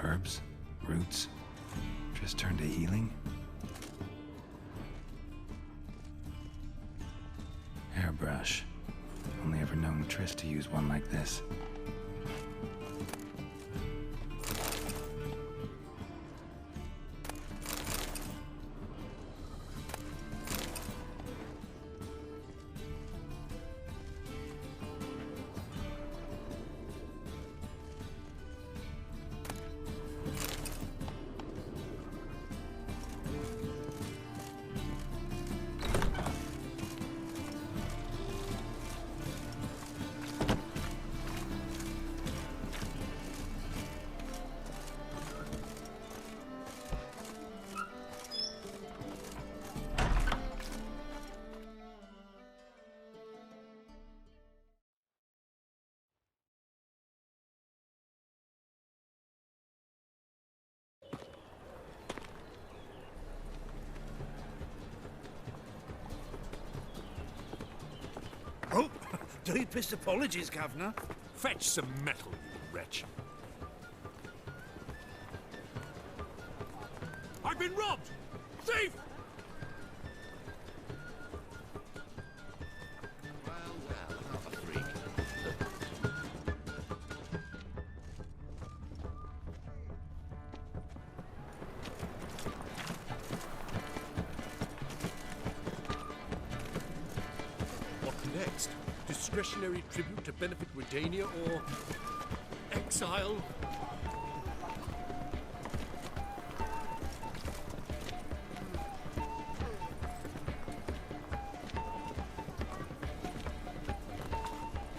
Herbs? Roots? Triss turned to healing? Hairbrush. Only ever known Triss to use one like this. Oh, deepest apologies, Governor. Fetch some metal, you wretch. I've been robbed! Thief! Well, not a freak. What next? Discretionary tribute to benefit Redania or exile?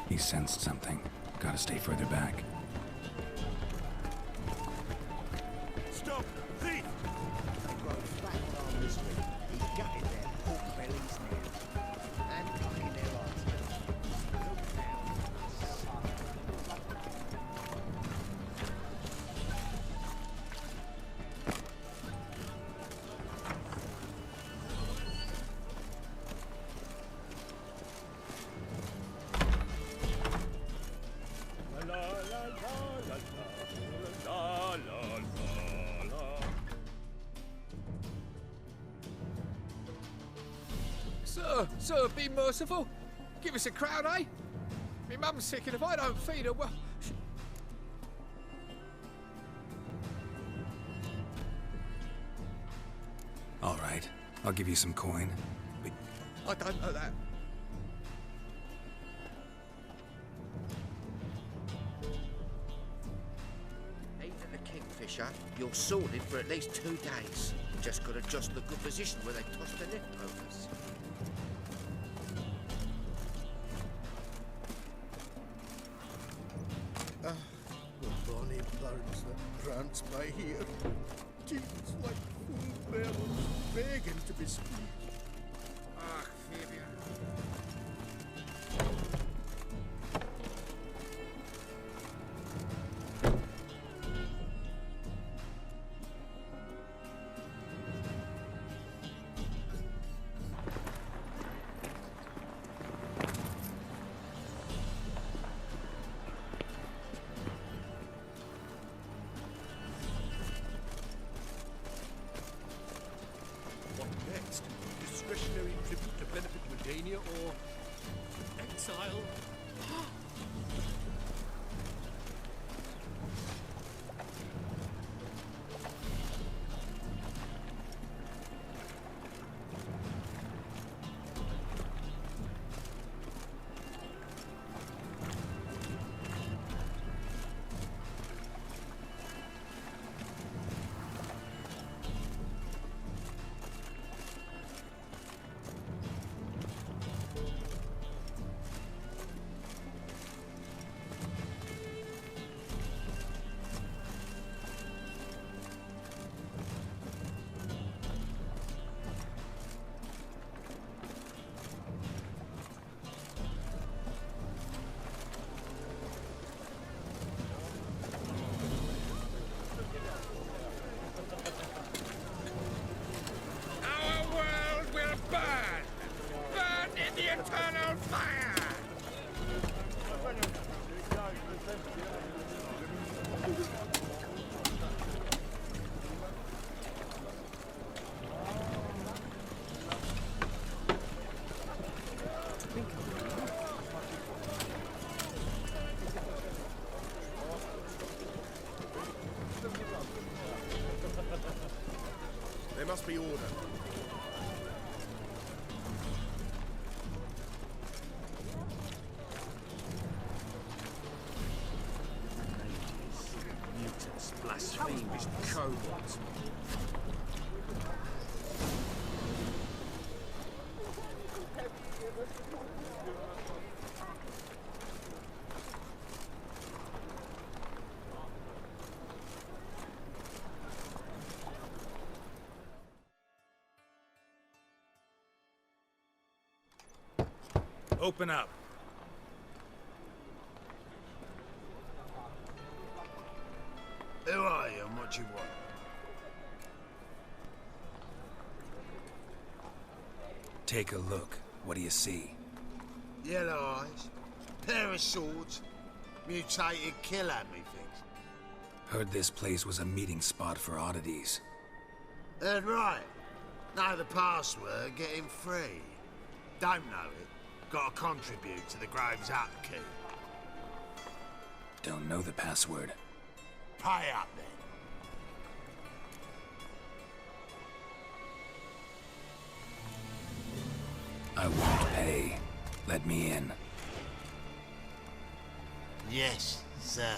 He sensed something. Gotta stay further back. Stop! Thief! Sir, be merciful. Give us a crown, eh? Me mum's sick, and if I don't feed her, well... All right, I'll give you some coin. But I don't know that. Even the Kingfisher, you're sorted for at least 2 days. Just got to adjust the good position where they toss the net pokers. The bonny birds that prance by here. Teeth like full bells, begging to be squeezed. Ah, Fabian. What next? must be order. Mutants, blasphemous cowards. Open up. Who are you and what do you want? Take a look. What do you see? Yellow eyes, pair of swords, mutated killer me things. Heard this place was a meeting spot for oddities. Heard right. Know the password, get him free. Don't know it, gotta contribute to the Grove's upkeep. Don't know the password. Pay up then. I won't pay. Let me in. Yes, sir.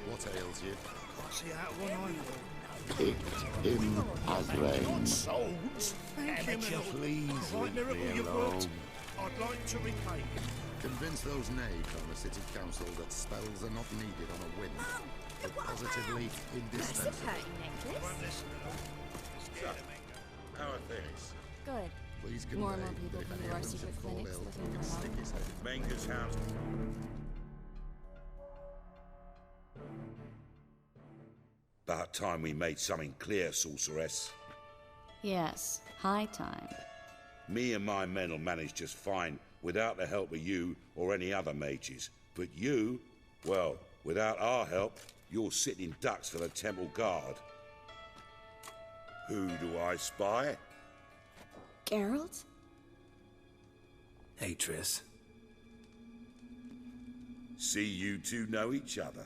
What ails you? See that one I Picked him as rain. Souls? Amateur, please Right, leave me Merigold, you've alone. worked. I'd like to repay you. Convince those knaves on the city council that spells are not needed on a whim, but positively indispensable. Necklace. How are things? Good. Please More and convey more people that if come any to our of them secret should fall clinics ill, looking he can for stick help. his head in Menger's house. About time we made something clear, sorceress. Yes, high time. Me and my men'll manage just fine without the help of you or any other mages. But you, well, without our help, you're sitting ducks for the temple guard. Who do I spy? Geralt? Hey, Triss. See you two know each other.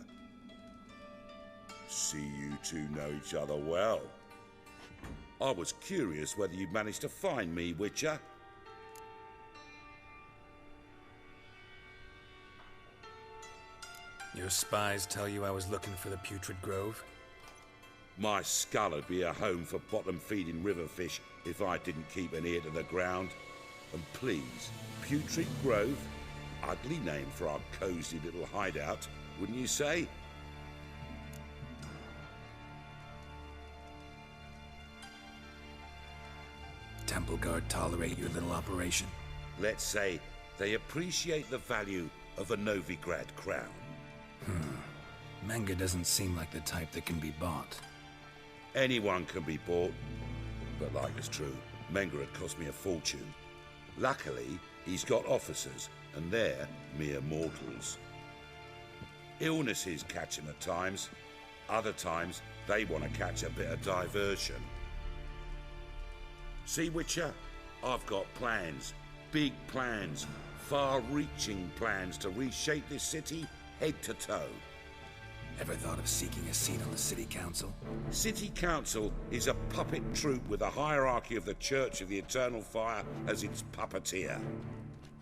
See you two know each other well. I was curious whether you'd managed to find me, Witcher. Your spies tell you I was looking for the Putrid Grove? My skull would be a home for bottom-feeding river fish if I didn't keep an ear to the ground. And please, Putrid Grove? Ugly name for our cosy little hideout, wouldn't you say? Temple Guard tolerate your little operation? Let's say they appreciate the value of a Novigrad crown. Menger doesn't seem like the type that can be bought. Anyone can be bought, but like it's true, Menger had cost me a fortune. Luckily, he's got officers, and they're mere mortals. Illnesses catch him at times. Other times, they want to catch a bit of diversion. See, Witcher, I've got plans. Big plans. Far-reaching plans to reshape this city head to toe. Ever thought of seeking a seat on the city council? City Council is a puppet troupe with a hierarchy of the Church of the Eternal Fire as its puppeteer.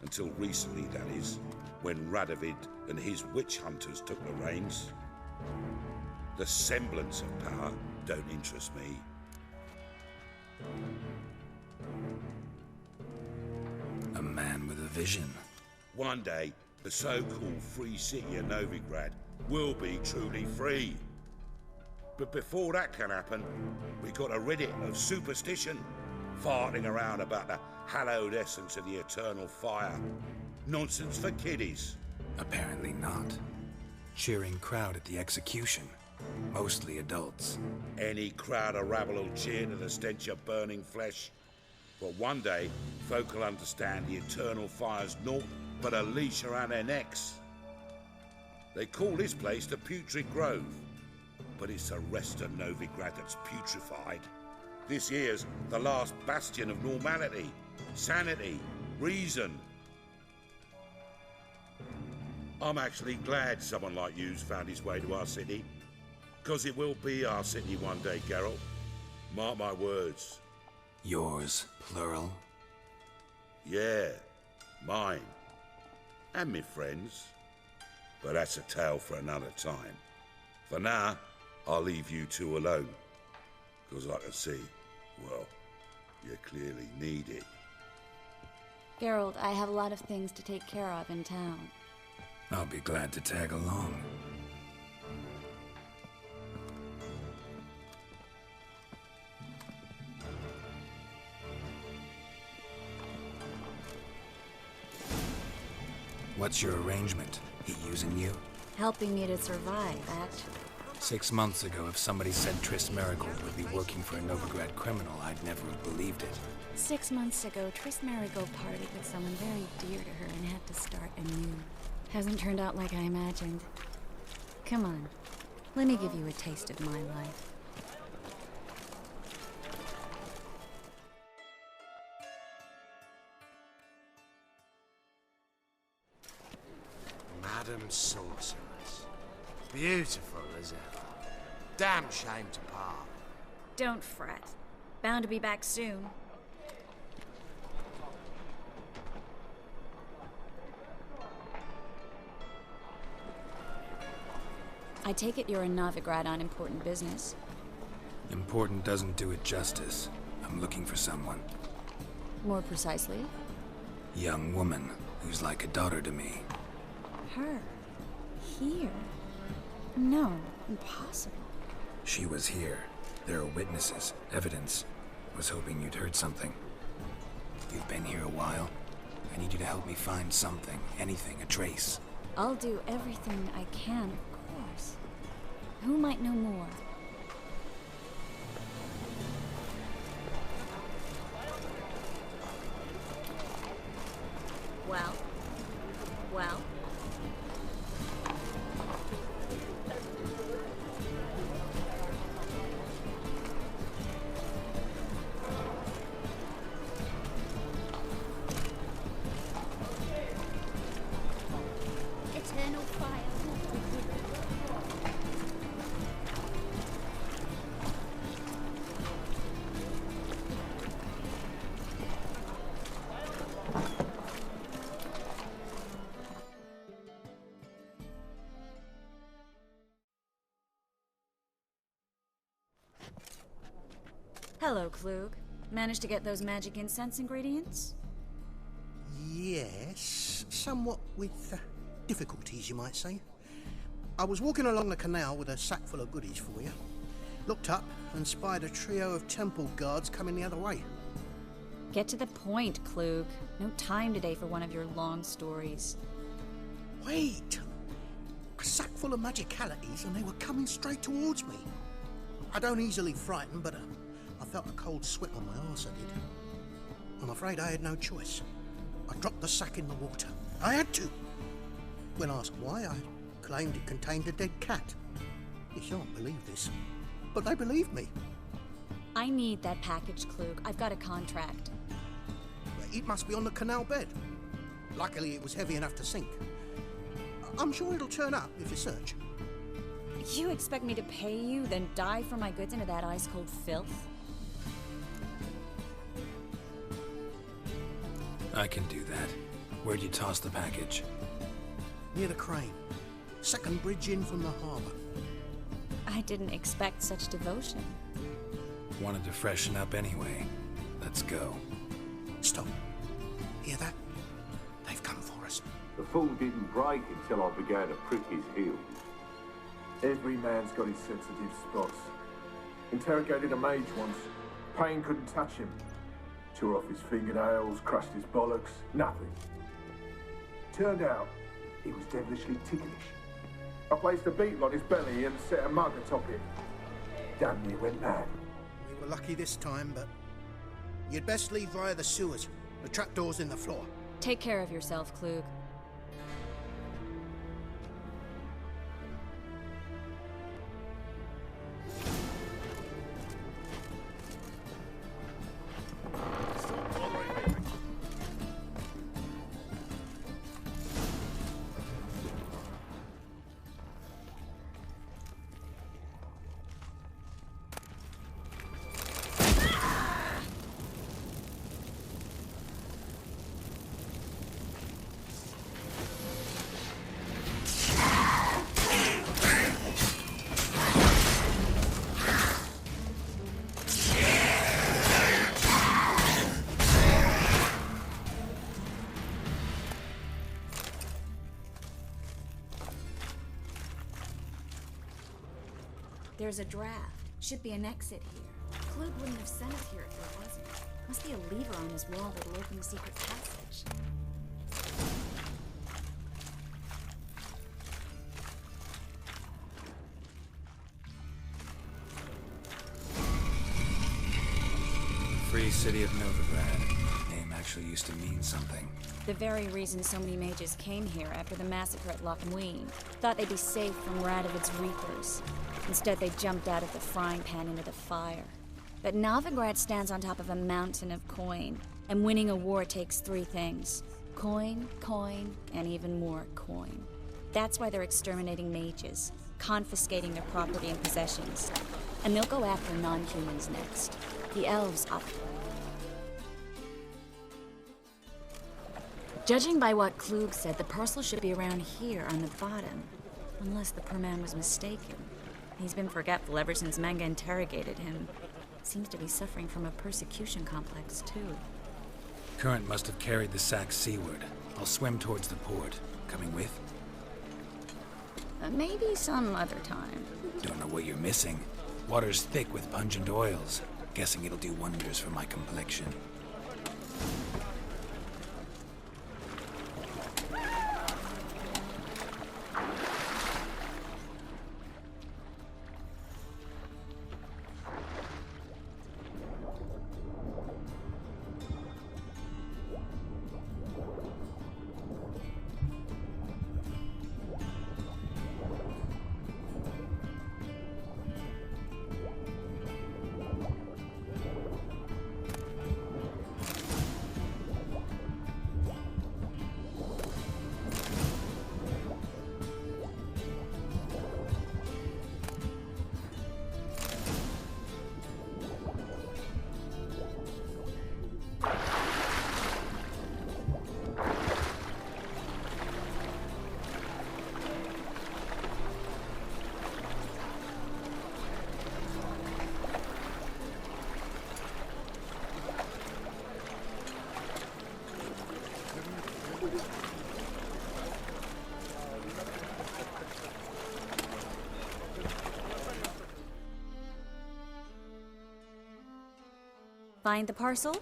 Until recently, that is, when Radovid and his witch hunters took the reins. The semblance of power don't interest me. A man with a vision. One day, the so-called free city of Novigrad will be truly free. But before that can happen, we got to rid it of superstition, farting around about the hallowed essence of the eternal fire. Nonsense for kiddies. Apparently not. Cheering crowd at the execution. Mostly adults. Any crowd of rabble will cheer to the stench of burning flesh. But one day, folk will understand the eternal fire's naught but a leash around their necks. They call this place the Putrid Grove, but it's the rest of Novigrad that's putrefied. This here's the last bastion of normality, sanity, reason. I'm actually glad someone like you's found his way to our city, because it will be our city one day, Geralt. Mark my words. Yours, plural? Yeah, mine. And me friends. But that's a tale for another time. For now, I'll leave you two alone. Because I can see, well, you clearly need it. Geralt, I have a lot of things to take care of in town. I'll be glad to tag along. What's your arrangement? He using you? Helping me to survive, actually. 6 months ago, if somebody said Triss Merigold would be working for a Novigrad criminal, I'd never have believed it. 6 months ago, Triss Merigold parted with someone very dear to her and had to start anew. Hasn't turned out like I imagined. Come on, let me give you a taste of my life. Madam Sorceress. Beautiful as ever. Damn shame to part. Don't fret. Bound to be back soon. I take it you're in Novigrad on important business. Important doesn't do it justice. I'm looking for someone. More precisely? Young woman who's like a daughter to me. Her? Here? No, impossible. She was here. There are witnesses, evidence. Was hoping you'd heard something. You've been here a while. I need you to help me find something, anything, a trace. I'll do everything I can, of course. Who might know more? Well? Well? Eternal fire. Hello, Klug. Managed to get those magic incense ingredients? Yes, somewhat with difficulties, you might say. I was walking along the canal with a sack full of goodies for you. Looked up and spied a trio of temple guards coming the other way. Get to the point, Klug. No time today for one of your long stories. Wait! A sack full of magicalities and they were coming straight towards me. I don't easily frighten, but I felt a cold sweat on my arse, I did. I'm afraid I had no choice. I dropped the sack in the water. I had to. When asked why, I claimed it contained a dead cat. You shan't believe this, but they believed me. I need that package, Klug. I've got a contract. It must be on the canal bed. Luckily, it was heavy enough to sink. I'm sure it'll turn up if you search. You expect me to pay you, then dive for my goods into that ice-cold filth? I can do that. Where'd you toss the package? Near the crane. Second bridge in from the harbour. I didn't expect such devotion. Wanted to freshen up anyway. Let's go. Stop. Hear that? They've come for us. The fool didn't break until I began to prick his heels. Every man's got his sensitive spots. Interrogated a mage once. Pain couldn't touch him. Tore off his fingernails, crushed his bollocks, nothing. Turned out, he was devilishly ticklish. I placed a beetle on his belly and set a mug atop it. Damn near went mad. We were lucky this time, but you'd best leave via the sewers. The trapdoor's in the floor. Take care of yourself, Klug. There's a draft. Should be an exit here. Klug wouldn't have sent us here if there wasn't. Must be a lever on his wall that'll open the secret passage. Free City of Novigrad. Name actually used to mean something. The very reason so many mages came here after the massacre at Loch Muin. Thought they'd be safe from Radovid's reapers. Instead, they jumped out of the frying pan into the fire. But Novigrad stands on top of a mountain of coin, and winning a war takes 3 things. Coin, coin, and even more coin. That's why they're exterminating mages, confiscating their property and possessions. And they'll go after non-humans next. The elves up. Judging by what Klug said, the parcel should be around here on the bottom. Unless the poor man was mistaken. He's been forgetful ever since Manga interrogated him. Seems to be suffering from a persecution complex, too. Current must have carried the sack seaward. I'll swim towards the port. Coming with? Maybe some other time. Don't know what you're missing. Water's thick with pungent oils. Guessing it'll do wonders for my complexion. Find the parcel?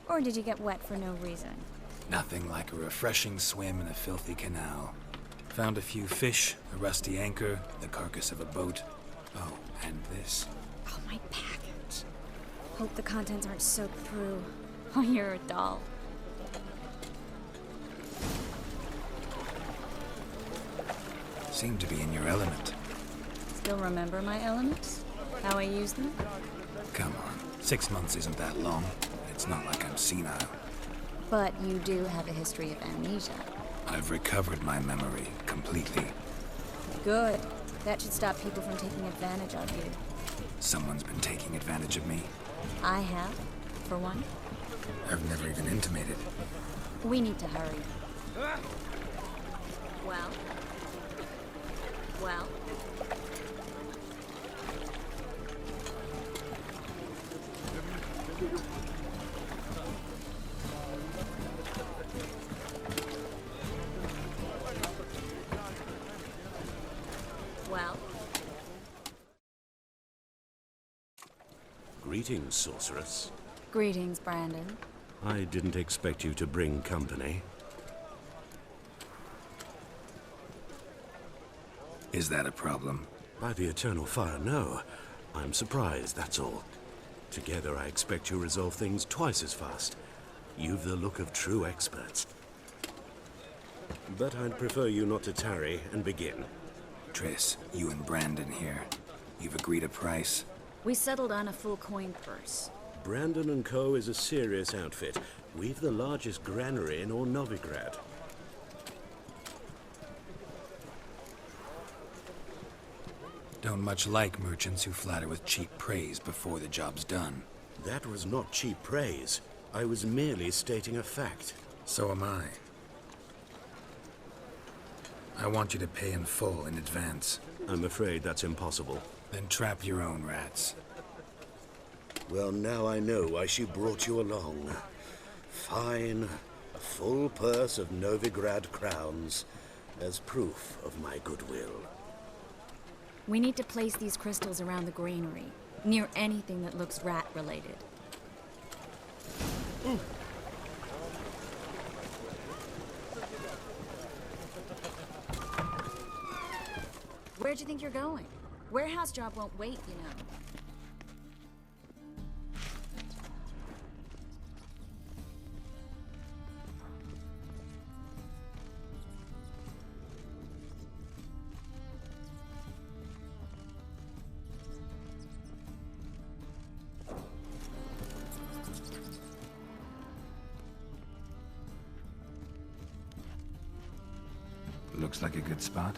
Or did you get wet for no reason? Nothing like a refreshing swim in a filthy canal. Found a few fish, a rusty anchor, the carcass of a boat. Oh, and this. Oh, my package. Hope the contents aren't soaked through. Oh, you're a doll. Seem to be in your element. Still remember my elements? How I use them? Come on. 6 months isn't that long. It's not like I'm senile. But you do have a history of amnesia. I've recovered my memory completely. Good. That should stop people from taking advantage of you. Someone's been taking advantage of me. I have, for one. I've never even intimated. We need to hurry. Well? Well? Well? Greetings, sorceress. Greetings, Brandon. I didn't expect you to bring company. Is that a problem? By the eternal fire, no. I'm surprised, that's all. Together, I expect you resolve things twice as fast. You've the look of true experts. But I'd prefer you not to tarry and begin. Triss, you and Brandon here. You've agreed a price? We settled on a full coin purse. Brandon & Co. is a serious outfit. We've the largest granary in all Novigrad. Don't much like merchants who flatter with cheap praise before the job's done. That was not cheap praise. I was merely stating a fact. So am I. I want you to pay in full in advance. I'm afraid that's impossible. Then trap your own rats. Well, now I know why she brought you along. Fine. A full purse of Novigrad crowns as proof of my goodwill. We need to place these crystals around the granary, near anything that looks rat-related. Where'd you think you're going? Warehouse job won't wait, you know. Looks like a good spot.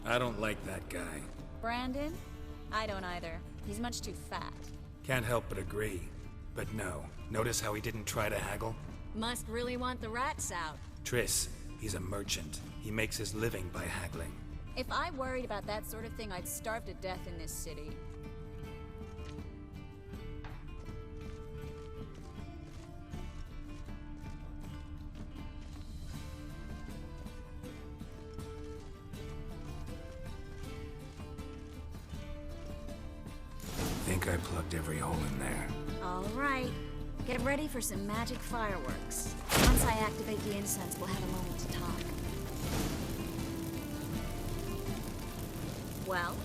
I don't like that guy. Brandon? I don't either. He's much too fat. Can't help but agree. But no, notice how he didn't try to haggle? Must really want the rats out. Triss, he's a merchant. He makes his living by haggling. If I worried about that sort of thing, I'd starve to death in this city. Think I plugged every hole in there. All right. Get ready for some magic fireworks. Once I activate the incense, we'll have a moment to talk. Well?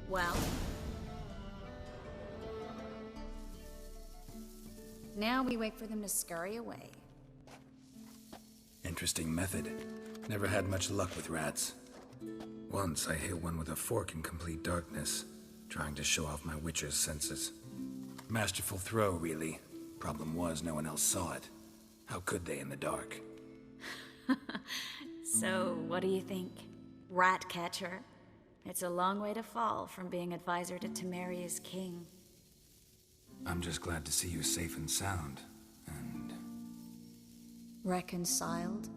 Well? Now we wait for them to scurry away. Interesting method. Never had much luck with rats. Once I hit one with a fork in complete darkness, trying to show off my witcher's senses. Masterful throw, really. Problem was, no one else saw it. How could they in the dark? So, what do you think? Rat catcher? It's a long way to fall from being advisor to Temeria's king. I'm just glad to see you safe and sound, and... Reconciled?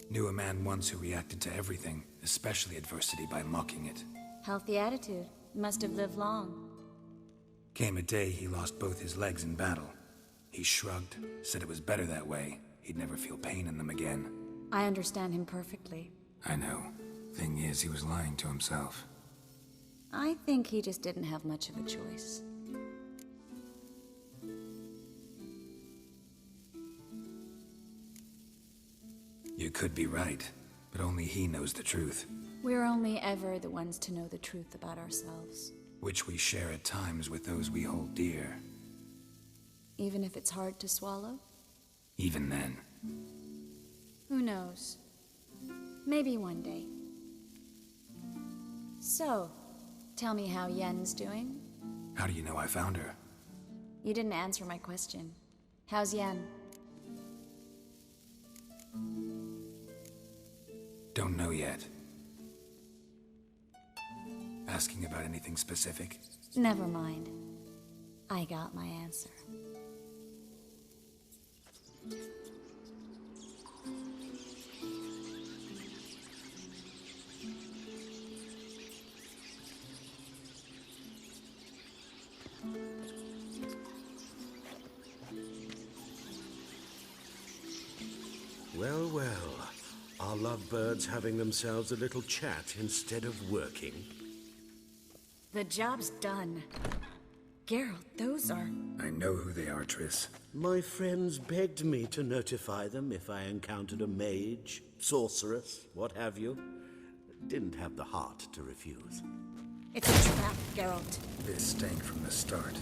Knew a man once who reacted to everything, especially adversity, by mocking it. Healthy attitude. Must have lived long. Came a day he lost both his legs in battle. He shrugged, said it was better that way. He'd never feel pain in them again. I understand him perfectly. I know. Thing is, he was lying to himself. I think he just didn't have much of a choice. You could be right, but only he knows the truth. We're only ever the ones to know the truth about ourselves. Which we share at times with those we hold dear. Even if it's hard to swallow? Even then. Who knows? Maybe one day. So, tell me how Yen's doing? How do you know I found her? You didn't answer my question. How's Yen? Don't know yet. Asking about anything specific? Never mind. I got my answer. Well, well. Are lovebirds having themselves a little chat instead of working? The job's done. Geralt, those are... I know who they are, Triss. My friends begged me to notify them if I encountered a mage, sorceress, what have you. Didn't have the heart to refuse. It's a trap, Geralt. This stank from the start.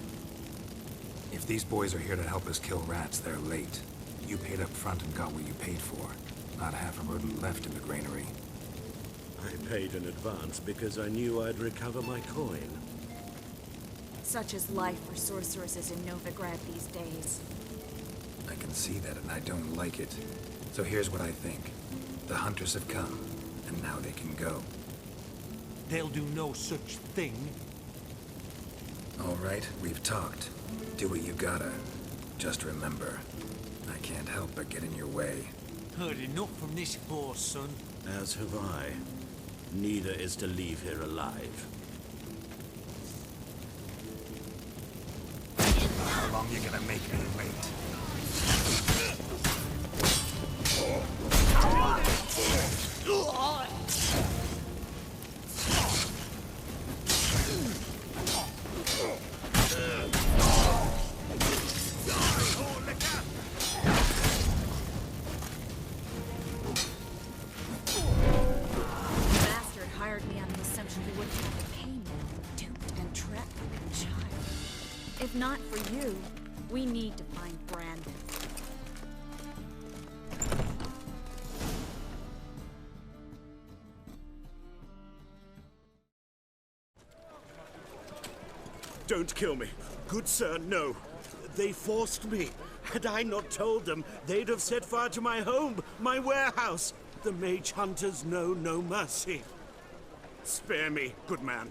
If these boys are here to help us kill rats, they're late. You paid up front and got what you paid for. Not half a rodent left in the granary. I paid in advance because I knew I'd recover my coin. Such is life for sorceresses in Novigrad these days. I can see that and I don't like it. So here's what I think. The hunters have come, and now they can go. They'll do no such thing. All right, we've talked. Do what you gotta. Just remember, I can't help but get in your way. heard enough from this horse, son. As have I. Neither is to leave here alive. How long you gonna make me wait? If not for you, we need to find Brandon. Don't kill me. Good sir, no. They forced me. Had I not told them, they'd have set fire to my home, my warehouse. The mage hunters know no mercy. Spare me, good man.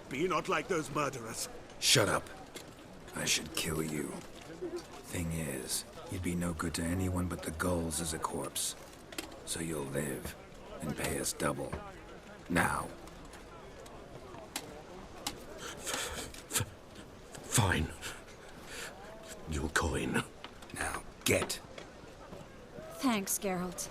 Be not like those murderers. Shut up. I should kill you. Thing is, you'd be no good to anyone but the gulls as a corpse. So you'll live and pay us double. Now. Fine. Your coin. Now, get. Thanks, Geralt.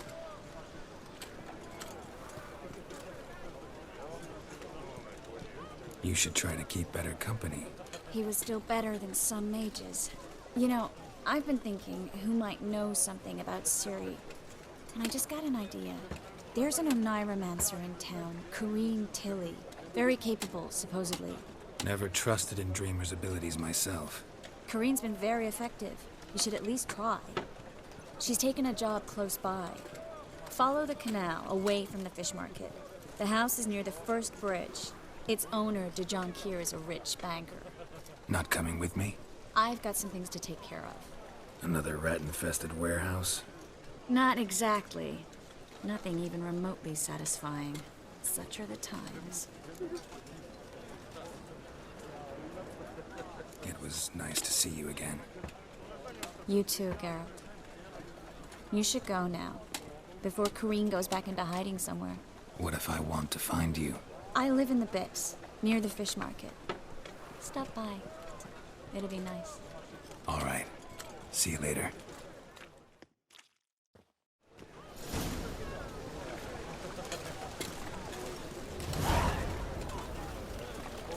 You should try to keep better company. He was still better than some mages. You know, I've been thinking who might know something about Ciri. And I just got an idea. There's an Oneiromancer in town, Corrine Tilly. Very capable, supposedly. Never trusted in Dreamer's abilities myself. Corrine's been very effective. You should at least try. She's taken a job close by. Follow the canal, away from the fish market. The house is near the first bridge. Its owner, de Jonquier, is a rich banker. Not coming with me? I've got some things to take care of. Another rat-infested warehouse? Not exactly. Nothing even remotely satisfying. Such are the times. It was nice to see you again. You too, Geralt. You should go now, before Corrine goes back into hiding somewhere. What if I want to find you? I live in the Bix, near the fish market. Stop by. It'll be nice. All right. See you later.